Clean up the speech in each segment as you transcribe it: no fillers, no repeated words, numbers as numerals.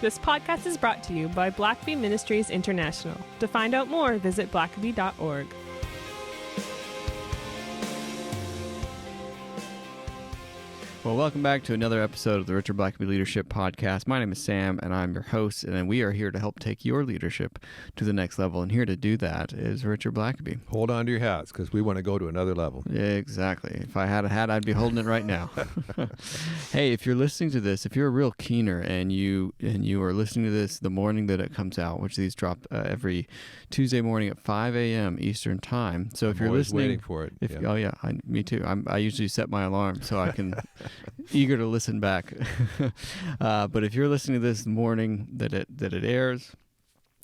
This podcast is brought to you by Blackaby Ministries International. To find out more, visit blackaby.org. Well, welcome back to another episode of the Richard Blackaby Leadership Podcast. My name is Sam, and I'm your host, and we are here to help take your leadership to the next level. And here to do that is Richard Blackaby. Hold on to your hats, because we want to go to another level. Yeah, exactly. If I had a hat, I'd be holding it right now. Hey, if you're listening to this, if you're a real keener and you are listening to this the morning that it comes out, which these drop every Tuesday morning at 5 a.m. Eastern Time. So if you're listening, waiting for it. Oh yeah, me too. I usually set my alarm so I can. Eager to listen back. But if you're listening to this morning that it airs,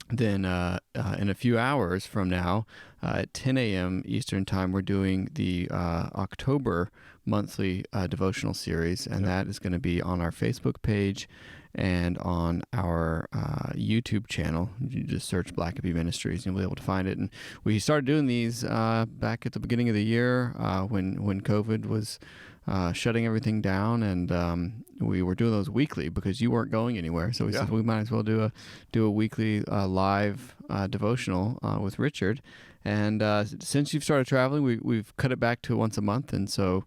then in a few hours from now, at 10 a.m. Eastern Time, we're doing the October monthly devotional series, and that is going to be on our Facebook page and on our YouTube channel. You just search Blackaby Ministries, and you'll be able to find it. And we started doing these back at the beginning of the year when COVID was shutting everything down, and we were doing those weekly because you weren't going anywhere. So we said we might as well do a weekly live devotional with Richard. And since you've started traveling, we've cut it back to once a month, and so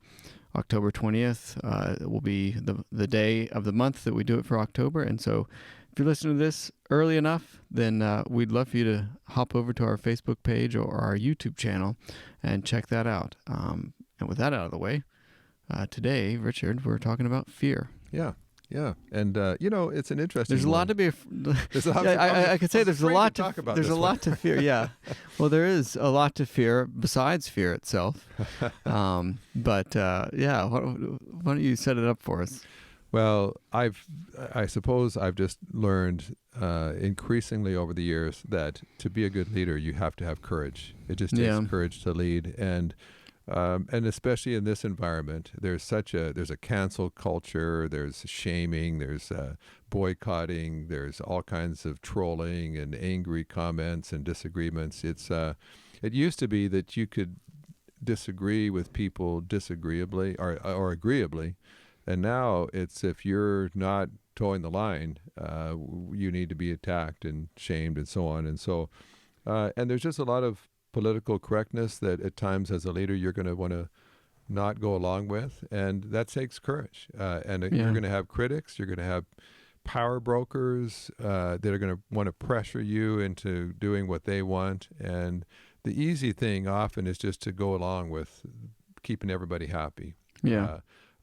October 20th will be the day of the month that we do it for October. And so if you're listening to this early enough, then we'd love for you to hop over to our Facebook page or our YouTube channel and check that out. And with that out of the way, today, Richard, we're talking about fear. Yeah. And, it's an interesting There's a lot to be... I could say there's a lot to talk about. There's a lot to fear, yeah. Well, there is a lot to fear besides fear itself. Why don't you set it up for us? Well, I suppose I've just learned increasingly over the years that to be a good leader, you have to have courage. It just takes courage to lead. And especially in this environment, there's a cancel culture, there's shaming, there's boycotting, there's all kinds of trolling and angry comments and disagreements. It used to be that you could disagree with people disagreeably or agreeably, and now it's if you're not towing the line, you need to be attacked and shamed and so on. And so, and there's just a lot of political correctness that at times as a leader you're going to want to not go along with, and that takes courage. You're going to have critics, you're going to have power brokers that are going to want to pressure you into doing what they want, and the easy thing often is just to go along with keeping everybody happy.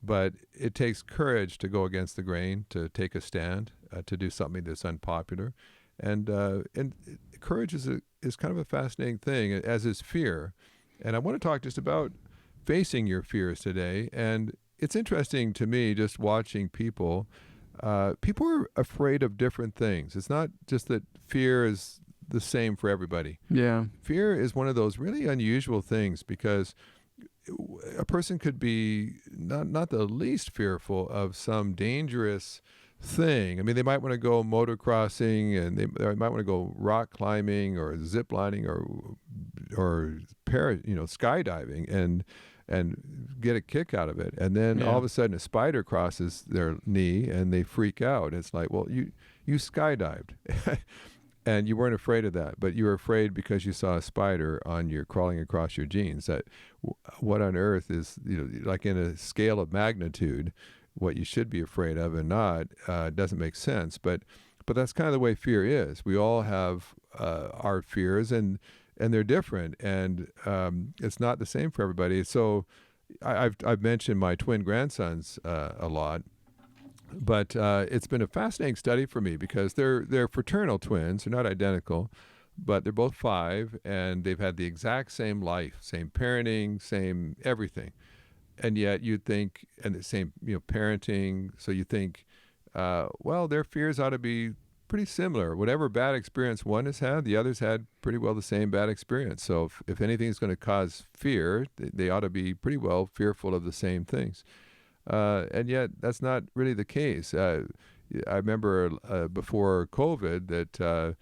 But it takes courage to go against the grain, to take a stand, to do something that's unpopular, and courage is kind of a fascinating thing, as is fear. And I want to talk just about facing your fears today. And it's interesting to me just watching people. People are afraid of different things. It's not just that fear is the same for everybody. Yeah. Fear is one of those really unusual things because a person could be not the least fearful of some dangerous thing. I mean, they might want to go motocrossing, and they might want to go rock climbing or zip lining or skydiving and get a kick out of it. And then all of a sudden a spider crosses their knee and they freak out. It's like, well, you skydived and you weren't afraid of that, but you were afraid because you saw a spider crawling across your jeans. That what on earth is, like in a scale of magnitude, what you should be afraid of and not, doesn't make sense. But that's kind of the way fear is. We all have our fears, and they're different, and it's not the same for everybody. So I've mentioned my twin grandsons a lot, but it's been a fascinating study for me because they're fraternal twins. They're not identical, but they're both 5, and they've had the exact same life, same parenting, same everything. And yet you'd think, and the same, parenting, so you think, their fears ought to be pretty similar. Whatever bad experience one has had, the other's had pretty well the same bad experience. So if anything is going to cause fear, they ought to be pretty well fearful of the same things. And yet that's not really the case. I remember before COVID that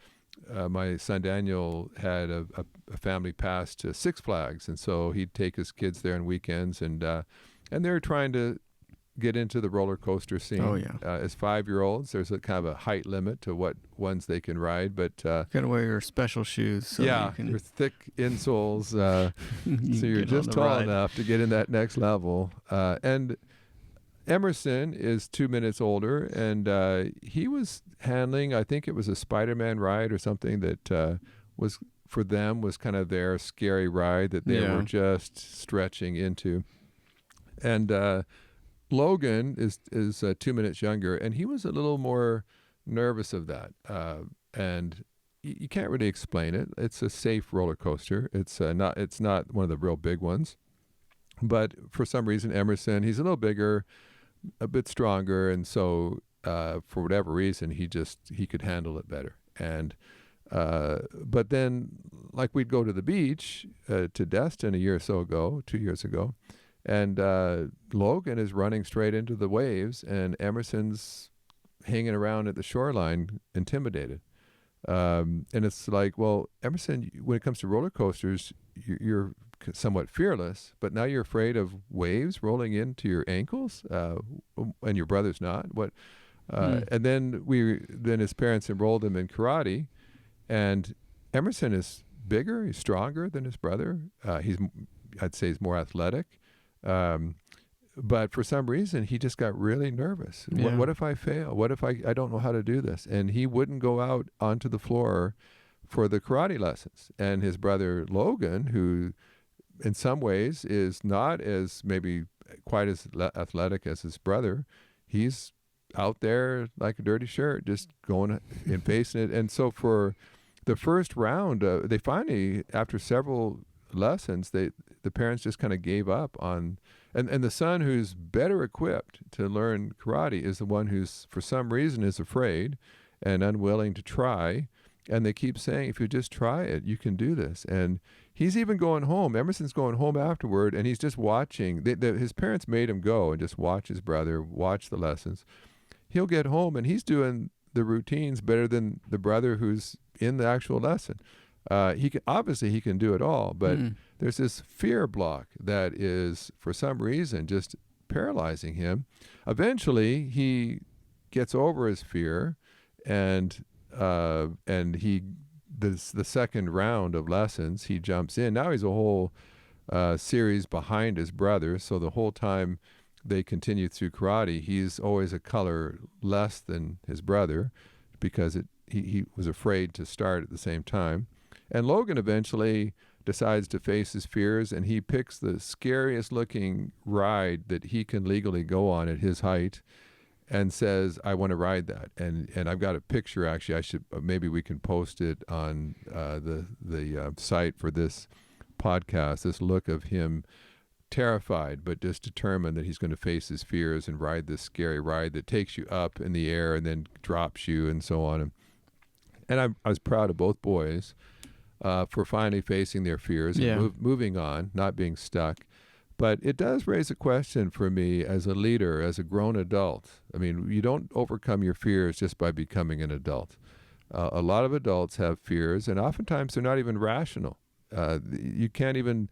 my son Daniel had a family pass to Six Flags, and so he'd take his kids there on weekends, and they were trying to get into the roller coaster scene. Oh, yeah. As 5-year-olds, there's a kind of a height limit to what ones they can ride, but gotta wear your special shoes. So yeah, you can, your thick insoles, you so you're get on just the tall ride. enough to get in that next level. And Emerson is 2 minutes older, and he was handling, I think it was a Spider-Man ride or something that was, for them, was kind of their scary ride that they Yeah. were just stretching into. And Logan is 2 minutes younger, and he was a little more nervous of that. And you can't really explain it. It's a safe roller coaster. It's not one of the real big ones. But for some reason, Emerson, he's a little bigger, a bit stronger, and so for whatever reason, he could handle it better. And but then, like, we'd go to the beach to Destin 2 years ago, and Logan is running straight into the waves, and Emerson's hanging around at the shoreline, intimidated. And it's like, well, Emerson, when it comes to roller coasters, you're somewhat fearless, but now you're afraid of waves rolling into your ankles, and your brother's not. And then his parents enrolled him in karate, and Emerson is bigger, he's stronger than his brother. I'd say he's more athletic. But for some reason, he just got really nervous. Yeah. What if I fail? What if I don't know how to do this? And he wouldn't go out onto the floor for the karate lessons. And his brother Logan, who in some ways is not as maybe quite as athletic as his brother, he's out there like a dirty shirt, just going and facing it. And so for the first round, they finally, after several lessons, the parents just kind of gave up on, and the son who's better equipped to learn karate is the one who's for some reason is afraid and unwilling to try. And they keep saying, if you just try it, you can do this. And he's even going home. Emerson's going home afterward, and he's just watching. His parents made him go and just watch his brother, watch the lessons. He'll get home, and he's doing the routines better than the brother who's in the actual lesson. He can do it all, but there's this fear block that is, for some reason, just paralyzing him. Eventually, he gets over his fear, and the second round of lessons, he jumps in. Now he's a whole series behind his brother, so the whole time they continue through karate, he's always a color less than his brother because he was afraid to start at the same time. And Logan eventually decides to face his fears, and he picks the scariest looking ride that he can legally go on at his height, and says, I want to ride that. And I've got a picture, actually. Maybe we can post it on the site for this podcast, this look of him terrified, but just determined that he's going to face his fears and ride this scary ride that takes you up in the air and then drops you and so on. And I was proud of both boys for finally facing their fears and moving on, not being stuck. But it does raise a question for me as a leader, as a grown adult. I mean, you don't overcome your fears just by becoming an adult. A lot of adults have fears, and oftentimes they're not even rational. You can't even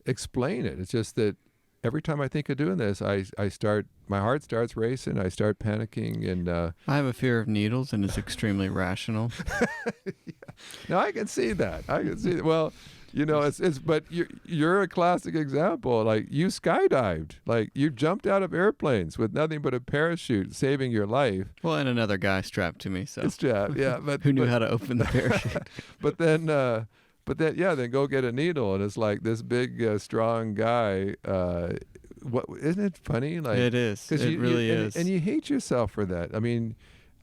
explain it. It's just that every time I think of doing this, my heart starts racing, I start panicking, and I have a fear of needles, and it's extremely rational. Yeah. Now I can see that. Well, you know, but you're a classic example. Like, you skydived, like you jumped out of airplanes with nothing but a parachute, saving your life. Well, and another guy strapped to me, so Yeah, but who knew how to open the parachute? then go get a needle, and it's like this big, strong guy. What isn't it funny? Like, it is. It really is. And you hate yourself for that. I mean,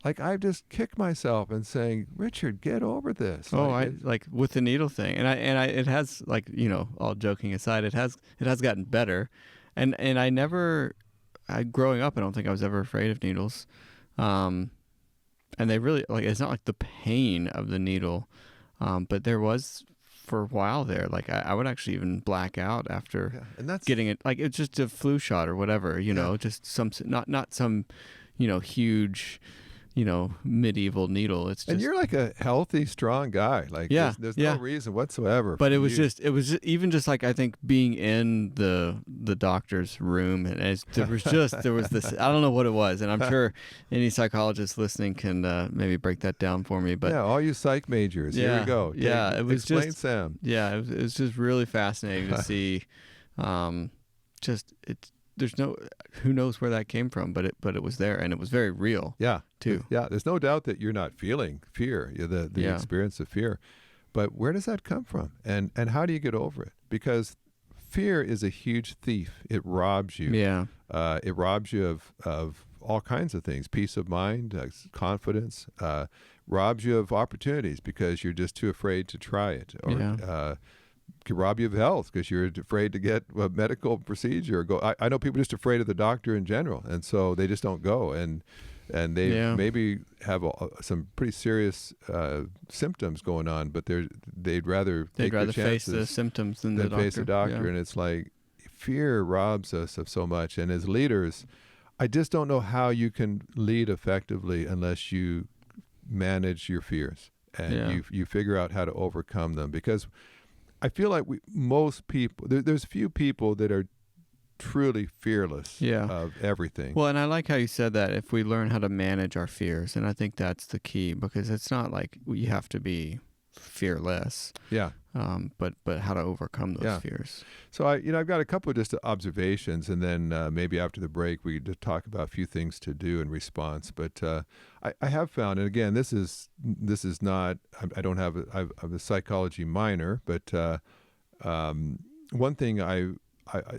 like, I've just kicked myself and saying, Richard, get over this. Oh, like with the needle thing, and I it has, like, you know, all joking aside, it has gotten better, and growing up, I don't think I was ever afraid of needles, and they really, like, it's not like the pain of the needle, but there was for a while there, like I would actually even black out after and that's getting it, like it's just a flu shot or whatever, you know, just some not some, you know, huge, medieval needle. It's just, And you're like a healthy, strong guy. Like, Yeah, there's yeah. no reason whatsoever. but for it was you. even just like, I think, being in the doctor's room, and there was this, I don't know what it was, and I'm sure any psychologist listening can maybe break that down for me. But yeah, all you psych majors, here Yeah, we go. yeah, it was Explain, just- Sam. yeah, it was just really fascinating to see. There's no, who knows where that came from, but it was there, and it was very real. Yeah, too. Yeah, there's no doubt that you're not feeling fear, the Yeah. experience of fear. But where does that come from? And how do you get over it? Because fear is a huge thief. It robs you. Yeah. It robs you of all kinds of things: peace of mind, confidence. Robs you of opportunities because you're just too afraid to try it. Or Yeah. Can rob you of health because you're afraid to get a medical procedure. I know people just afraid of the doctor in general, and so they just don't go. And they Yeah. maybe have some pretty serious symptoms going on, but they'd rather take their face the chances symptoms than the than doctor. face a doctor. Yeah. And it's like, fear robs us of so much. And as leaders, I just don't know how you can lead effectively unless you manage your fears and Yeah. you figure out how to overcome them. Because I feel like most people, there's few people that are truly fearless Yeah. of everything. Well, and I like how you said that, if we learn how to manage our fears, and I think that's the key, because it's not like you have to be fearless, Yeah. but how to overcome those Yeah. fears. So I've got a couple of just observations, and then maybe after the break we could talk about a few things to do in response. But I have found, and again, this is not, I don't have I'm a psychology minor, but one thing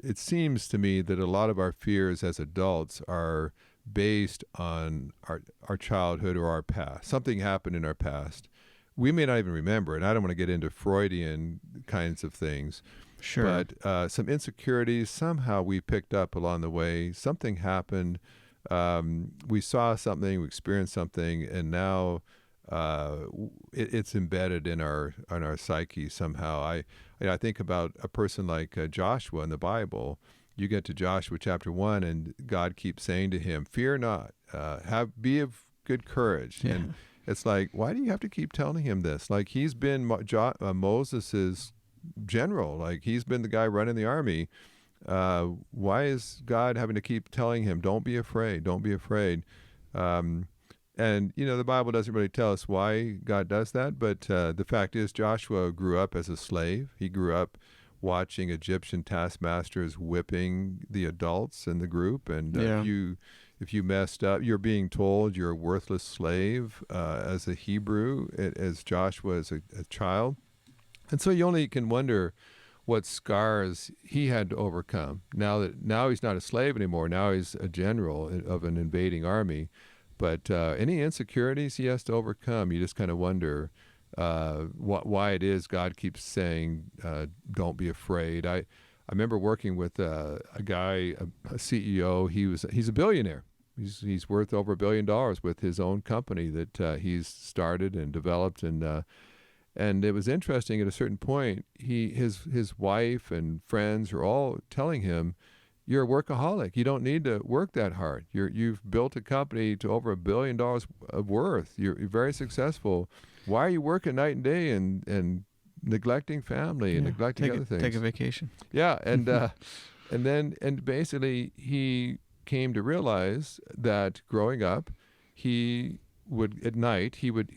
it seems to me that a lot of our fears as adults are based on our childhood or our past. Something happened in our past. We may not even remember, and I don't want to get into Freudian kinds of things. Sure. But some insecurities, somehow we picked up along the way. Something happened. We saw something, we experienced something, and now it's embedded in our psyche somehow. I think about a person like Joshua in the Bible. You get to Joshua chapter 1, and God keeps saying to him, "Fear not, be of good courage." Yeah. And it's like, why do you have to keep telling him this? Like, he's been Moses's general. Like, he's been the guy running the army. Why is God having to keep telling him, "Don't be afraid, don't be afraid"? And the Bible doesn't really tell us why God does that, but the fact is, Joshua grew up as a slave. He grew up watching Egyptian taskmasters whipping the adults in the group, and Yeah. if you messed up, you're being told you're a worthless slave as a Hebrew, as Joshua as a child. And so you only can wonder what scars he had to overcome. Now he's not a slave anymore. Now he's a general of an invading army. But any insecurities he has to overcome, you just kind of wonder why it is God keeps saying, "Don't be afraid." I remember working with a guy, a CEO. He's a billionaire. He's worth over $1 billion with his own company that he's started and developed, and it was interesting. At a certain point, his wife and friends are all telling him, "You're a workaholic. You don't need to work that hard. You've built a company to over $1 billion of worth. You're very successful. Why are you working night and day and neglecting family and neglecting other things?" Take a vacation. Yeah, and basically he came to realize that growing up, he would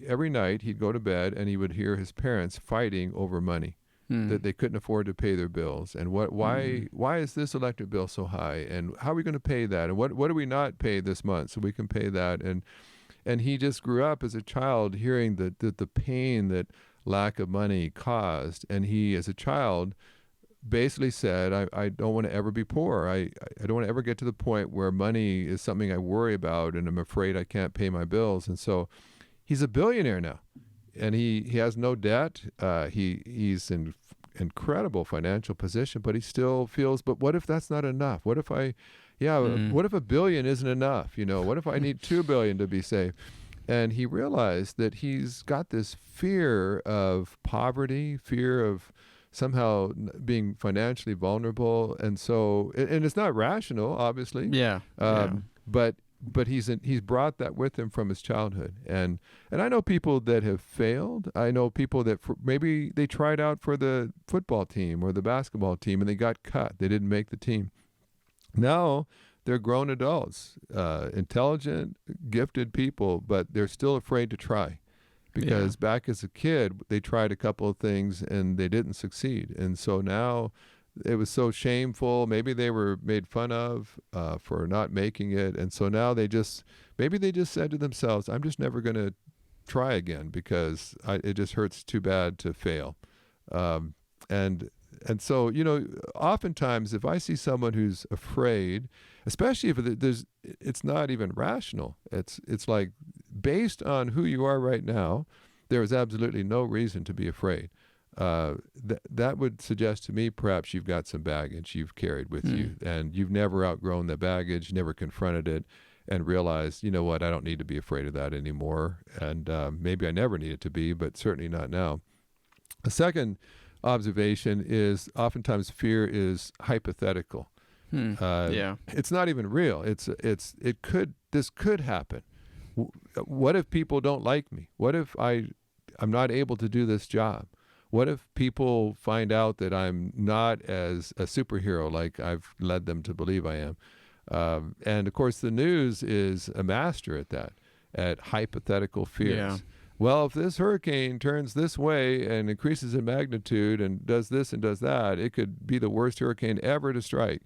every night he'd go to bed and he would hear his parents fighting over money, that they couldn't afford to pay their bills, and why is this electric bill so high, and how are we going to pay that, and what do we not pay this month so we can pay that, and he just grew up as a child hearing the pain that lack of money caused, and he as a child basically said, I don't want to ever be poor. I don't want to ever get to the point where money is something I worry about and I'm afraid I can't pay my bills. And so he's a billionaire now, and he has no debt. He's in incredible financial position, but he still feels, but what if that's not enough? What if what if $1 billion isn't enough? What if I need $2 billion to be safe? And he realized that he's got this fear of poverty, fear of somehow being financially vulnerable, and so, and it's not rational, obviously. Yeah. But but he's brought that with him from his childhood. And I know people that have failed. I know people that maybe they tried out for the football team or the basketball team and they got cut. They didn't make the team. Now they're grown adults, intelligent, gifted people, but they're still afraid to try. Because back as a kid, they tried a couple of things and they didn't succeed. And so now it was so shameful. Maybe they were made fun of for not making it. And so now maybe they just said to themselves, I'm just never going to try again because it just hurts too bad to fail. And so, oftentimes if I see someone who's afraid, especially if it's not even rational, it's like based on who you are right now, there is absolutely no reason to be afraid. That would suggest to me perhaps you've got some baggage you've carried with you, and you've never outgrown the baggage, never confronted it, and realized, you know what, I don't need to be afraid of that anymore. And maybe I never needed to be, but certainly not now. A second observation is oftentimes fear is hypothetical. It's not even real. This could happen. What if people don't like me? What if I'm not able to do this job? What if people find out that I'm not as a superhero like I've led them to believe I am? And of course, the news is a master at that, at hypothetical fears. Yeah. Well, if this hurricane turns this way and increases in magnitude and does this and does that, it could be the worst hurricane ever to strike.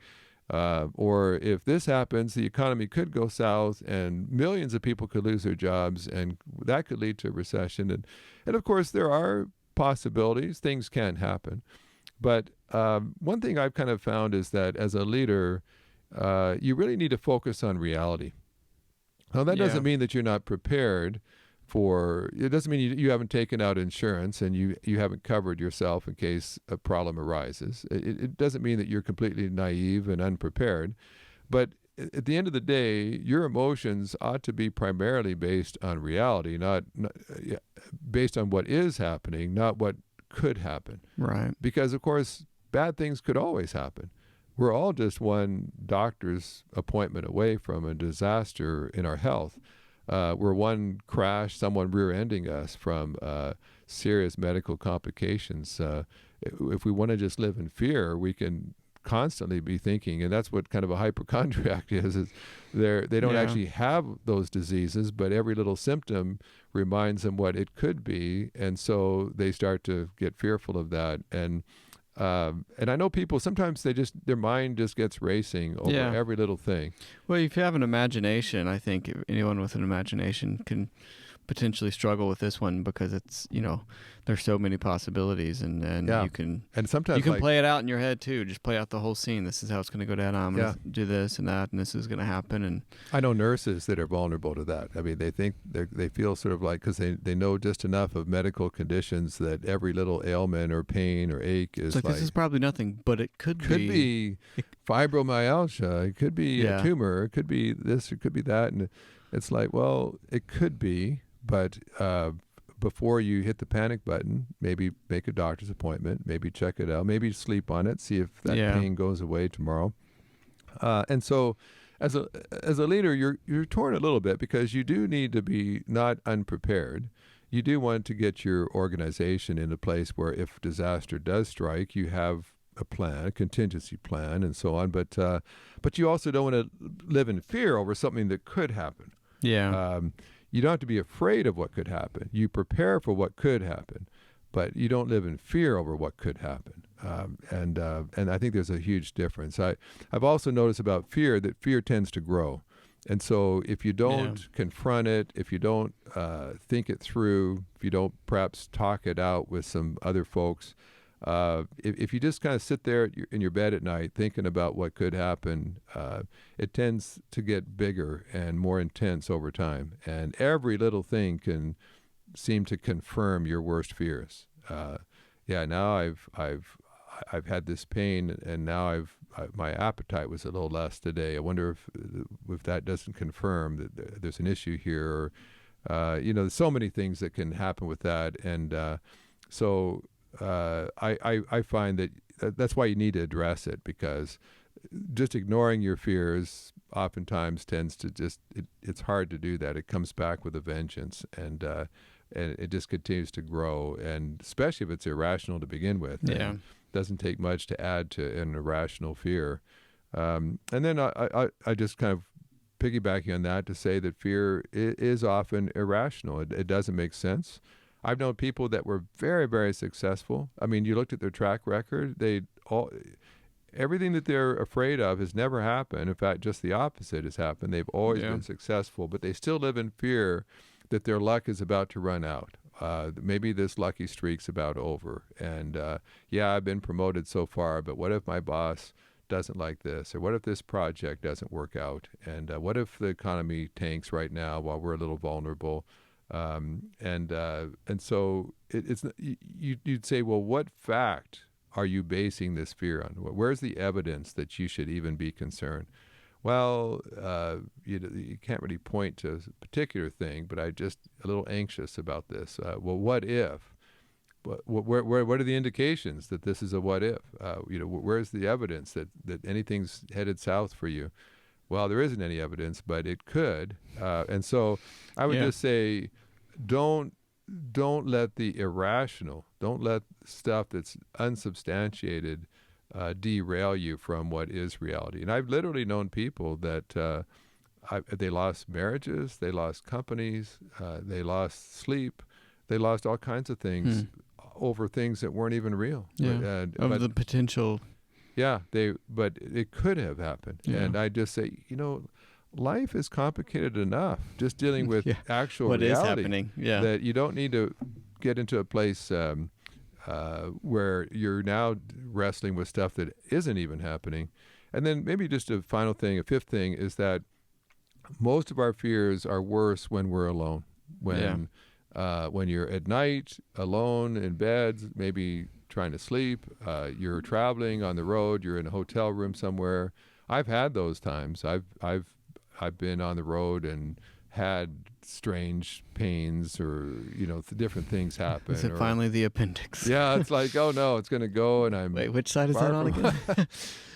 Or if this happens, the economy could go south and millions of people could lose their jobs, and that could lead to a recession. And of course, there are possibilities. Things can happen. But one thing I've kind of found is that as a leader, you really need to focus on reality. Now, that doesn't mean that you're not prepared it doesn't mean you haven't taken out insurance and you haven't covered yourself in case a problem arises. It doesn't mean that you're completely naive and unprepared. But at the end of the day, your emotions ought to be primarily based on reality, not based on what is happening, not what could happen. Right. Because, of course, bad things could always happen. We're all just one doctor's appointment away from a disaster in our health. We're one crash, someone rear-ending us from serious medical complications. If we want to just live in fear, we can constantly be thinking, and that's what kind of a hypochondriac is they don't actually have those diseases, but every little symptom reminds them what it could be, and so they start to get fearful of that. And I know people, sometimes their mind just gets racing over every little thing. Well, if you have an imagination, I think anyone with an imagination can potentially struggle with this one because it's, there's so many possibilities and you can, and sometimes you can play it out in your head too. Just play out the whole scene. This is how it's going to go down. I'm going to do this and that, and this is going to happen. And I know nurses that are vulnerable to that. I mean, they feel sort of like, because they know just enough of medical conditions that every little ailment or pain or ache is like this is probably nothing, but it could be fibromyalgia. It could be a tumor. It could be this. It could be that. And it's like, well, it could be. But before you hit the panic button, maybe make a doctor's appointment, maybe check it out, maybe sleep on it, see if that pain goes away tomorrow. And so as a leader, you're torn a little bit because you do need to be not unprepared. You do want to get your organization in a place where if disaster does strike, you have a plan, a contingency plan, and so on. But you also don't want to live in fear over something that could happen. Yeah. You don't have to be afraid of what could happen. You prepare for what could happen, but you don't live in fear over what could happen. And I think there's a huge difference. I've also noticed about fear that fear tends to grow. And so if you don't confront it, if you don't think it through, if you don't perhaps talk it out with some other folks, if you just kind of sit there in your bed at night thinking about what could happen, it tends to get bigger and more intense over time. And every little thing can seem to confirm your worst fears. Now I've had this pain, and now my appetite was a little less today. I wonder if that doesn't confirm that there's an issue here. Or, there's so many things that can happen with that, and so. I find that that's why you need to address it, because just ignoring your fears oftentimes tends to just, it's hard to do that. It comes back with a vengeance, and it just continues to grow, and especially if it's irrational to begin with. Yeah. It doesn't take much to add to an irrational fear. And then I just kind of piggybacking on that to say that fear is often irrational. It doesn't make sense. I've known people that were very, very successful. I mean, you looked at their track record, everything that they're afraid of has never happened. In fact, just the opposite has happened. They've always been successful, but they still live in fear that their luck is about to run out. Maybe this lucky streak's about over. And I've been promoted so far, but what if my boss doesn't like this? Or what if this project doesn't work out? And what if the economy tanks right now while we're a little vulnerable? And so you'd say, well, what fact are you basing this fear on? Where's the evidence that you should even be concerned? Well, you can't really point to a particular thing, but I'm just a little anxious about this. Well, what if? What are the indications that this is a what if? Where's the evidence that anything's headed south for you? Well, there isn't any evidence, but it could. And so I would just say, don't let the irrational, don't let stuff that's unsubstantiated derail you from what is reality. And I've literally known people that they lost marriages, they lost companies, they lost sleep, they lost all kinds of things over things that weren't even real. Yeah, but the potential. Yeah, but it could have happened. Yeah. And I just say, life is complicated enough just dealing with actual what reality. What is happening, that you don't need to get into a place where you're now wrestling with stuff that isn't even happening. And then maybe just a final thing, a fifth thing, is that most of our fears are worse when we're alone. When you're at night, alone in bed, maybe trying to sleep, you're traveling on the road, you're in a hotel room somewhere. I've had those times. I've been on the road and had strange pains, or different things happen. Is it finally the appendix? Yeah, it's like, oh no, it's going to go, and I'm. Wait, which side is that on again?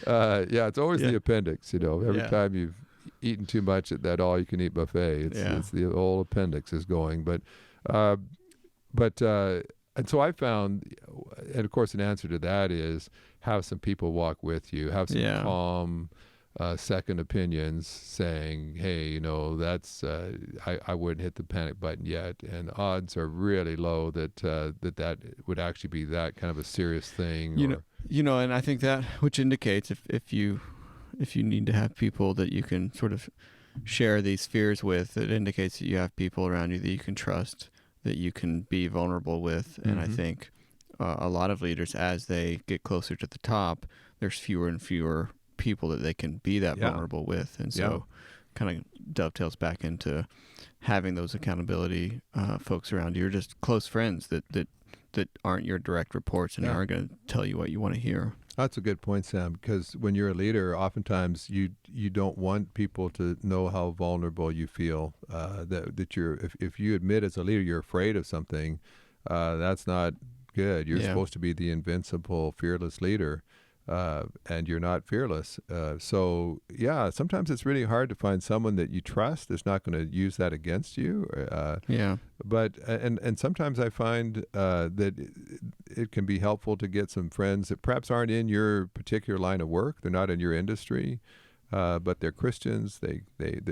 It's always the appendix. Every time you've eaten too much at that all-you-can-eat buffet, it's the whole appendix is going. And so I found, and of course, an answer to that is have some people walk with you, have some calm second opinions saying, hey, that's I wouldn't hit the panic button yet, and odds are really low that would actually be that kind of a serious thing. And I think that, which indicates if you need to have people that you can sort of share these fears with, it indicates that you have people around you that you can trust, that you can be vulnerable with. And I think a lot of leaders, as they get closer to the top, there's fewer and fewer people that they can be that vulnerable with. And so kind of dovetails back into having those accountability folks around you, or just close friends that aren't your direct reports and aren't going to tell you what you want to hear. That's a good point, Sam, because when you're a leader, oftentimes you don't want people to know how vulnerable you feel. That you're, if you admit as a leader you're afraid of something, that's not good. You're supposed to be the invincible, fearless leader, and you're not fearless. Sometimes it's really hard to find someone that you trust that's not going to use that against you. But sometimes I find that it can be helpful to get some friends that perhaps aren't in your particular line of work. They're not in your industry, but they're Christians. They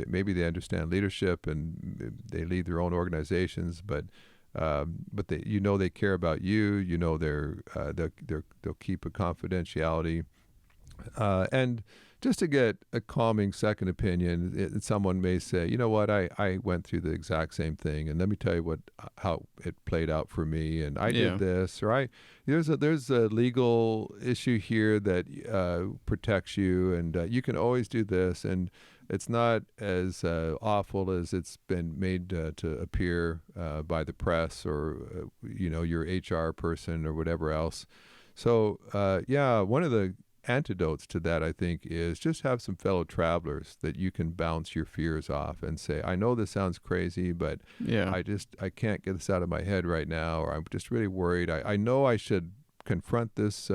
maybe they understand leadership and they lead their own organizations, but they, they care about you. They'll keep a confidentiality, and just to get a calming second opinion, someone may say, you know what, I went through the exact same thing, and let me tell you how it played out for me, and I did this, or there's a legal issue here that protects you, and you can always do this, and it's not as awful as it's been made to appear by the press or your HR person or whatever else. So one of the antidotes to that, I think, is just have some fellow travelers that you can bounce your fears off and say, I know this sounds crazy, but I can't get this out of my head right now, or I'm just really worried. I know I should confront this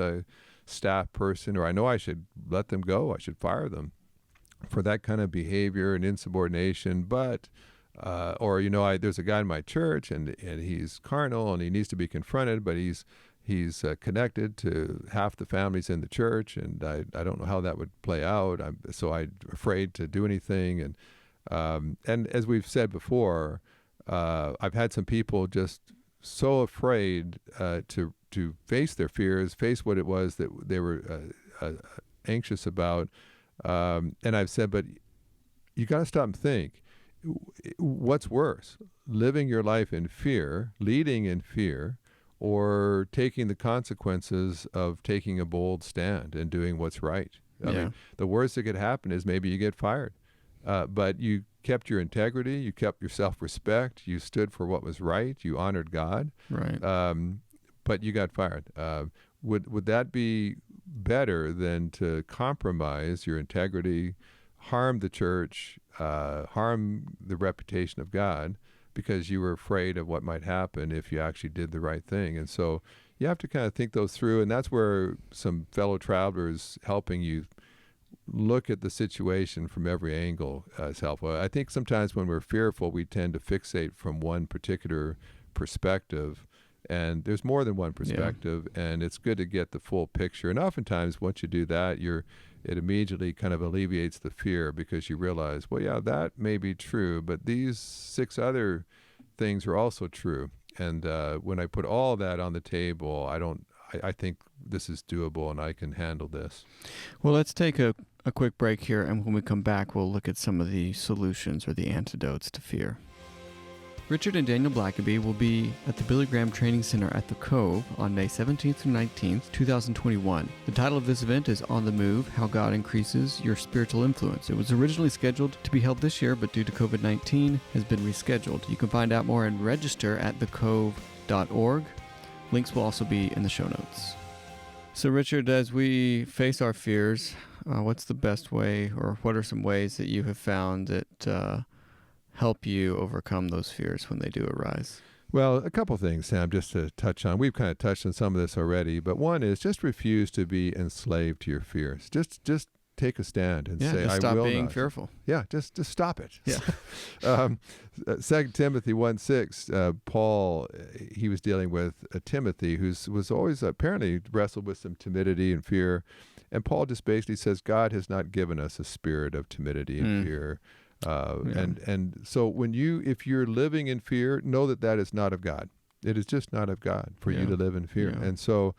staff person, or I know I should let them go. I should fire them. for that kind of behavior and insubordination, but or there's a guy in my church and he's carnal and he needs to be confronted, but he's connected to half the families in the church, and I don't know how that would play out. I'm afraid to do anything, and as we've said before, I've had some people just so afraid to face their fears, face what it was that they were anxious about, and I've said, but you got to stop and think. What's worse, living your life in fear, leading in fear, or taking the consequences of taking a bold stand and doing what's right? I mean, the worst that could happen is maybe you get fired. But you kept your integrity, you kept your self-respect, you stood for what was right, you honored God. Right. But you got fired. Would that be better than to compromise your integrity, harm the church, harm the reputation of God, because you were afraid of what might happen if you actually did the right thing? And so you have to kind of think those through, and that's where some fellow travelers helping you look at the situation from every angle is helpful. I think sometimes when we're fearful, we tend to fixate from one particular perspective, and there's more than one perspective, and it's good to get the full picture. And oftentimes once you do that, it immediately kind of alleviates the fear, because you realize, well, yeah, that may be true, but these 6 other things are also true. And when I put all that on the table, I think this is doable and I can handle this. Well, let's take a quick break here, and when we come back, we'll look at some of the solutions or the antidotes to fear. Richard and Daniel Blackaby will be at the Billy Graham Training Center at the Cove on May 17th through 19th, 2021. The title of this event is On the Move, How God Increases Your Spiritual Influence. It was originally scheduled to be held this year, but due to COVID-19 has been rescheduled. You can find out more and register at thecove.org. Links will also be in the show notes. So Richard, as we face our fears, what's the best way, or what are some ways that you have found that help you overcome those fears when they do arise? Well, a couple things, Sam, just to touch on. We've kind of touched on some of this already, but one is just refuse to be enslaved to your fears. Just take a stand and say, just I stop will being not. fearful. Yeah, just stop it. Yeah. 2 Timothy 1:6, Paul, he was dealing with Timothy, who was always apparently wrestled with some timidity and fear. And Paul just basically says, God has not given us a spirit of timidity and fear. And so if you're living in fear, know that is not of God. It is just not of God for you to live in fear. Yeah. And so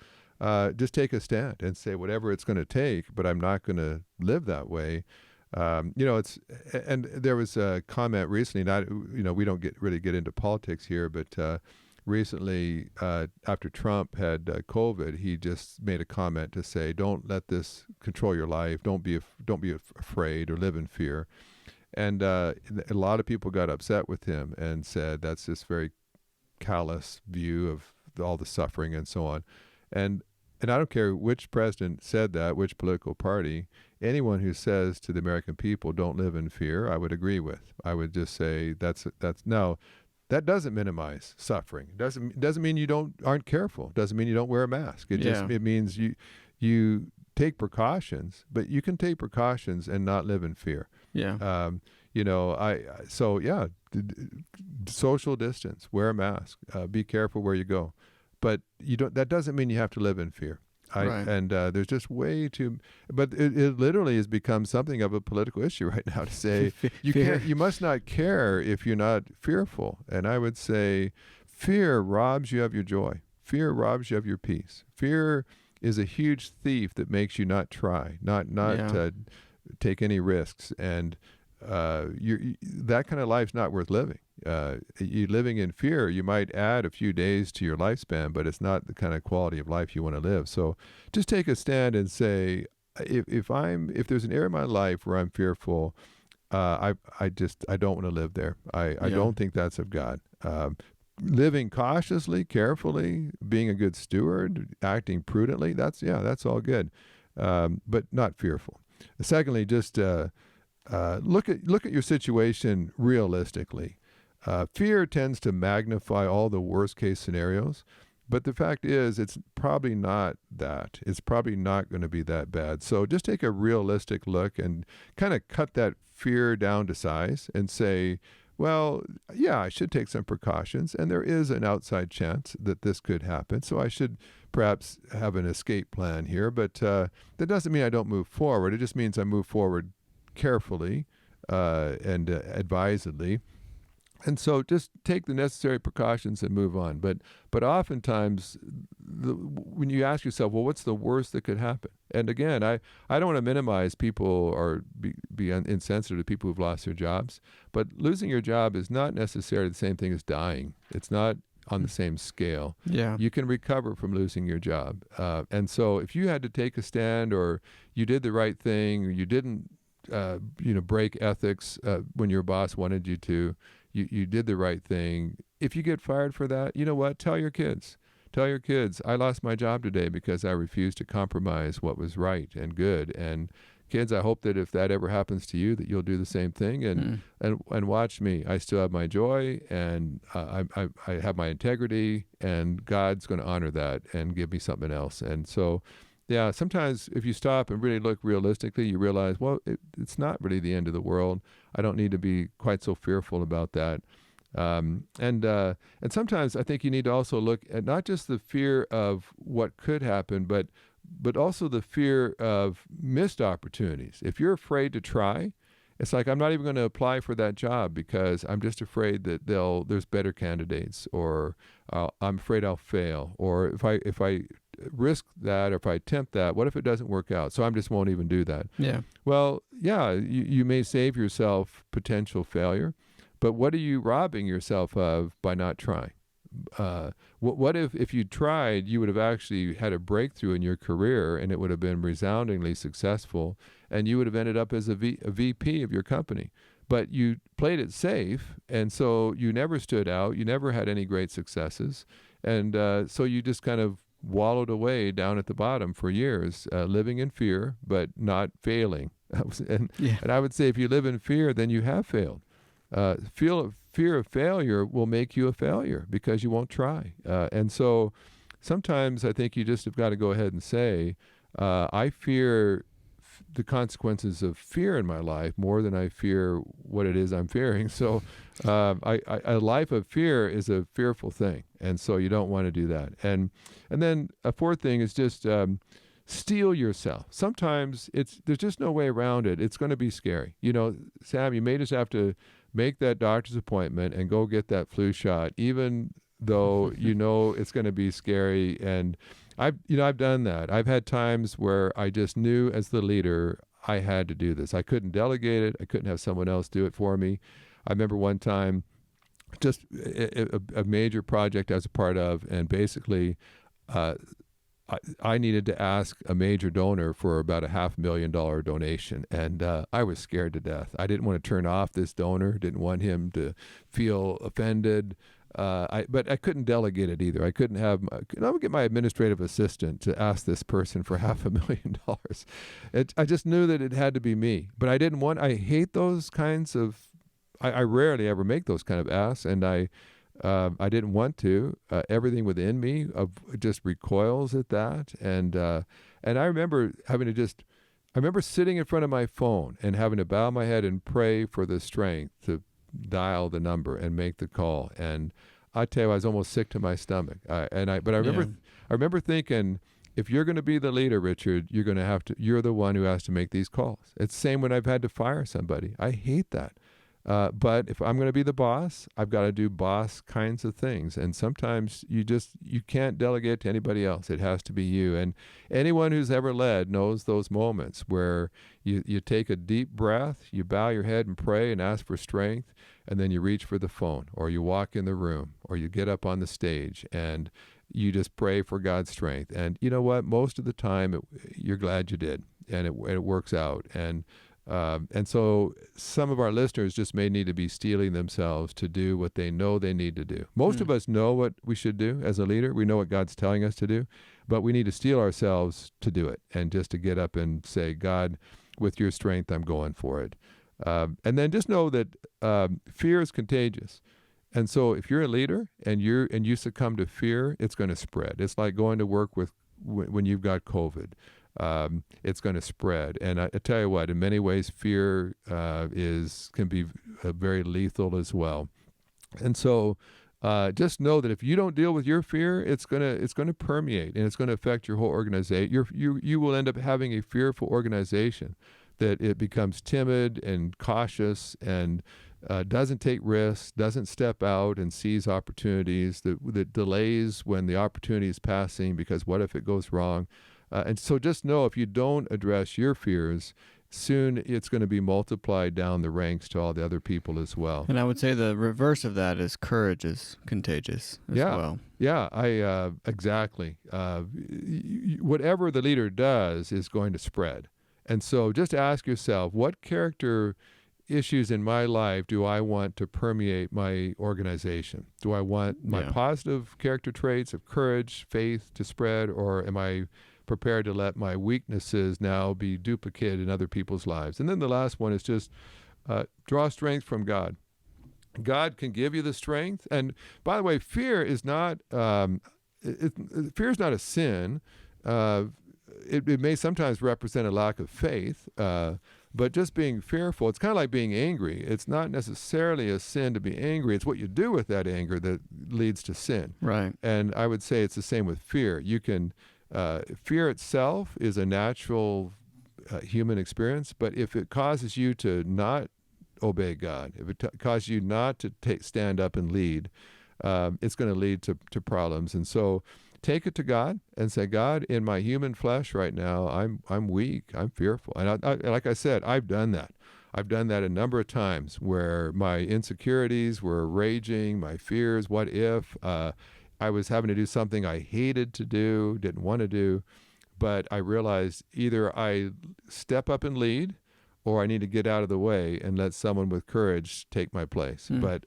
just take a stand and say whatever it's going to take, but I'm not going to live that way. And there was a comment recently, we don't really get into politics here, but recently after Trump had COVID, he just made a comment to say, don't let this control your life. Don't be afraid or live in fear. And a lot of people got upset with him and said that's this very callous view of all the suffering and so on. And I don't care which president said that, which political party, anyone who says to the American people, don't live in fear, I would agree with. I would just say that's no, that doesn't minimize suffering. It doesn't mean you aren't careful. It doesn't mean you don't wear a mask. It means you take precautions, but you can take precautions and not live in fear. Yeah. Social distance, wear a mask, be careful where you go, but that doesn't mean you have to live in fear. Right. And there's just way too, but it literally has become something of a political issue right now to say you must not care if you're not fearful. And I would say fear robs you of your joy. Fear robs you of your peace. Fear is a huge thief that makes you not try, not take any risks, and that kind of life's not worth living. You living in fear, you might add a few days to your lifespan, but it's not the kind of quality of life you want to live. So just take a stand and say, if there's an area in my life where I'm fearful, I don't want to live there. I don't think that's of God. Living cautiously, carefully, being a good steward, acting prudently, that's all good, but not fearful. Secondly, just look at your situation realistically. Fear tends to magnify all the worst case scenarios, But the fact is, it's probably not that. It's probably not going to be that bad. So just take a realistic look and kind of cut that fear down to size and say, well, yeah, I should take some precautions, and there is an outside chance that this could happen. So I should perhaps have an escape plan here. But that doesn't mean I don't move forward. It just means I move forward carefully and advisedly. And so just take the necessary precautions and move on. But oftentimes, when you ask yourself, well, what's the worst that could happen? And again, I don't want to minimize people or be insensitive to people who've lost their jobs. But losing your job is not necessarily the same thing as dying. It's not on the same scale. Yeah. You can recover from losing your job. And so if you had to take a stand, or you did the right thing, or you didn't break ethics when your boss wanted you to, you did the right thing. If you get fired for that, you know what? Tell your kids. Tell your kids, I lost my job today because I refused to compromise what was right and good. And kids, I hope that if that ever happens to you, that you'll do the same thing. And watch me. I still have my joy, and I have my integrity, and God's going to honor that and give me something else. And so, yeah, sometimes if you stop and really look realistically, you realize, well, it's not really the end of the world. I don't need to be quite so fearful about that. And sometimes I think you need to also look at not just the fear of what could happen, but also the fear of missed opportunities. If you're afraid to try, it's like, I'm not even going to apply for that job because I'm just afraid that there's better candidates, or I'm afraid I'll fail, or if I risk that, or if I attempt that, what if it doesn't work out? So I just won't even do that. Yeah. Well, yeah, you may save yourself potential failure, but what are you robbing yourself of by not trying? What if you tried, you would have actually had a breakthrough in your career, and it would have been resoundingly successful, and you would have ended up as a VP of your company. But you played it safe, and so you never stood out. You never had any great successes. And so you just kind of wallowed away down at the bottom for years, living in fear, but not failing. And I would say if you live in fear, then you have failed. Fear of failure will make you a failure because you won't try. And so sometimes I think you just have got to go ahead and say, I fear the consequences of fear in my life more than I fear what it is I'm fearing. So a life of fear is a fearful thing. And so you don't want to do that. And then a fourth thing is just steel yourself. Sometimes there's just no way around it. It's going to be scary. Sam, you may just have to make that doctor's appointment and go get that flu shot, even though it's going to be scary. And I've done that. I've had times where I just knew as the leader I had to do this. I couldn't delegate it. I couldn't have someone else do it for me. I remember one time, just a major project I was a part of, and basically I needed to ask a major donor for about a $500,000 donation, and I was scared to death. I didn't want to turn off this donor, didn't want him to feel offended, but I couldn't delegate it either. I couldn't have, I would get my administrative assistant to ask this person for $500,000. I just knew that it had to be me, but I hate those kinds of, I rarely ever make those kind of asks, and I didn't want to. Everything within me just recoils at that. And I remember I remember sitting in front of my phone and having to bow my head and pray for the strength to dial the number and make the call. And I tell you, I was almost sick to my stomach. I remember thinking, if you're going to be the leader, Richard, you're the one who has to make these calls. It's the same when I've had to fire somebody. I hate that. But if I'm going to be the boss, I've got to do boss kinds of things. And sometimes you can't delegate to anybody else. It has to be you. And anyone who's ever led knows those moments where you take a deep breath, you bow your head and pray and ask for strength, and then you reach for the phone, or you walk in the room, or you get up on the stage and you just pray for God's strength. And you know what? Most of the time you're glad you did, and it works out. And so some of our listeners just may need to be steeling themselves to do what they know they need to do. Most of us know what we should do as a leader. We know what God's telling us to do, but we need to steel ourselves to do it, and just to get up and say, God, with your strength, I'm going for it. And then just know that fear is contagious. And so if you're a leader and you succumb to fear, it's going to spread. It's like going to work with when you've got COVID. It's going to spread. And I tell you what, in many ways, fear can be very lethal as well. And so just know that if you don't deal with your fear, it's gonna permeate, and it's going to affect your whole organization. You will end up having a fearful organization that it becomes timid and cautious and doesn't take risks, doesn't step out and seize opportunities, that delays when the opportunity is passing because what if it goes wrong? And so just know if you don't address your fears, soon it's going to be multiplied down the ranks to all the other people as well. And I would say the reverse of that is courage is contagious as well. Yeah, exactly. Whatever the leader does is going to spread. And so just ask yourself, what character issues in my life do I want to permeate my organization? Do I want my positive character traits of courage, faith to spread, or am I prepared to let my weaknesses now be duplicated in other people's lives? And then the last one is just draw strength from God. God can give you the strength. And by the way, fear is not a sin. It may sometimes represent a lack of faith, but just being fearful, it's kind of like being angry. It's not necessarily a sin to be angry. It's what you do with that anger that leads to sin. Right. And I would say it's the same with fear. You can fear itself is a natural human experience, but if it causes you to not obey God, if it causes you not to stand up and lead, it's going to lead to problems. And so take it to God and say, God, in my human flesh right now, I'm weak, I'm fearful. And like I said, I've done that. I've done that a number of times where my insecurities were raging, my fears, what if, I was having to do something I hated to do, didn't want to do, but I realized either I step up and lead, or I need to get out of the way and let someone with courage take my place. But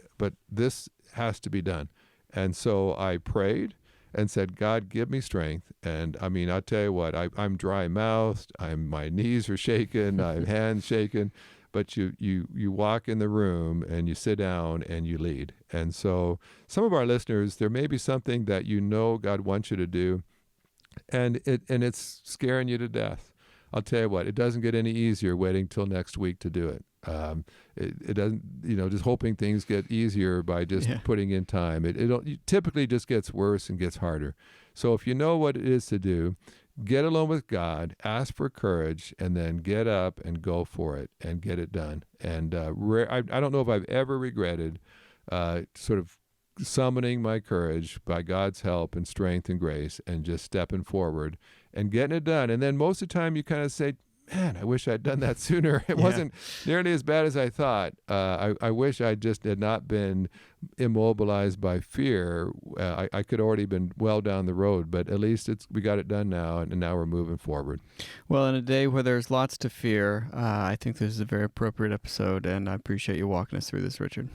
this has to be done. And so I prayed and said, God, give me strength. And I mean, I'll tell you what, I'm dry-mouthed, my knees are shaking, my hands shaking, but you walk in the room and you sit down and you lead. And so some of our listeners, there may be something that God wants you to do, and it's scaring you to death. I'll tell you what, it doesn't get any easier waiting till next week to do it. It doesn't, just hoping things get easier by just putting in time. It typically just gets worse and gets harder. So if you know what it is to do, get alone with God, ask for courage, and then get up and go for it and get it done. And I don't know if I've ever regretted sort of summoning my courage by God's help and strength and grace and just stepping forward and getting it done. And then most of the time you kind of say, man, I wish I'd done that sooner. It wasn't nearly as bad as I thought. I wish I just had not been immobilized by fear. I could already been well down the road, but at least we got it done now, and now we're moving forward. Well, in a day where there's lots to fear, I think this is a very appropriate episode, and I appreciate you walking us through this, Richard.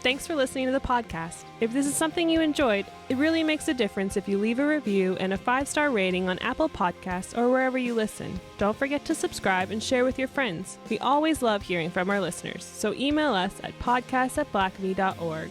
Thanks for listening to the podcast. If this is something you enjoyed, it really makes a difference if you leave a review and a 5-star rating on Apple Podcasts or wherever you listen. Don't forget to subscribe and share with your friends. We always love hearing from our listeners, so email us at podcast@blackaby.org.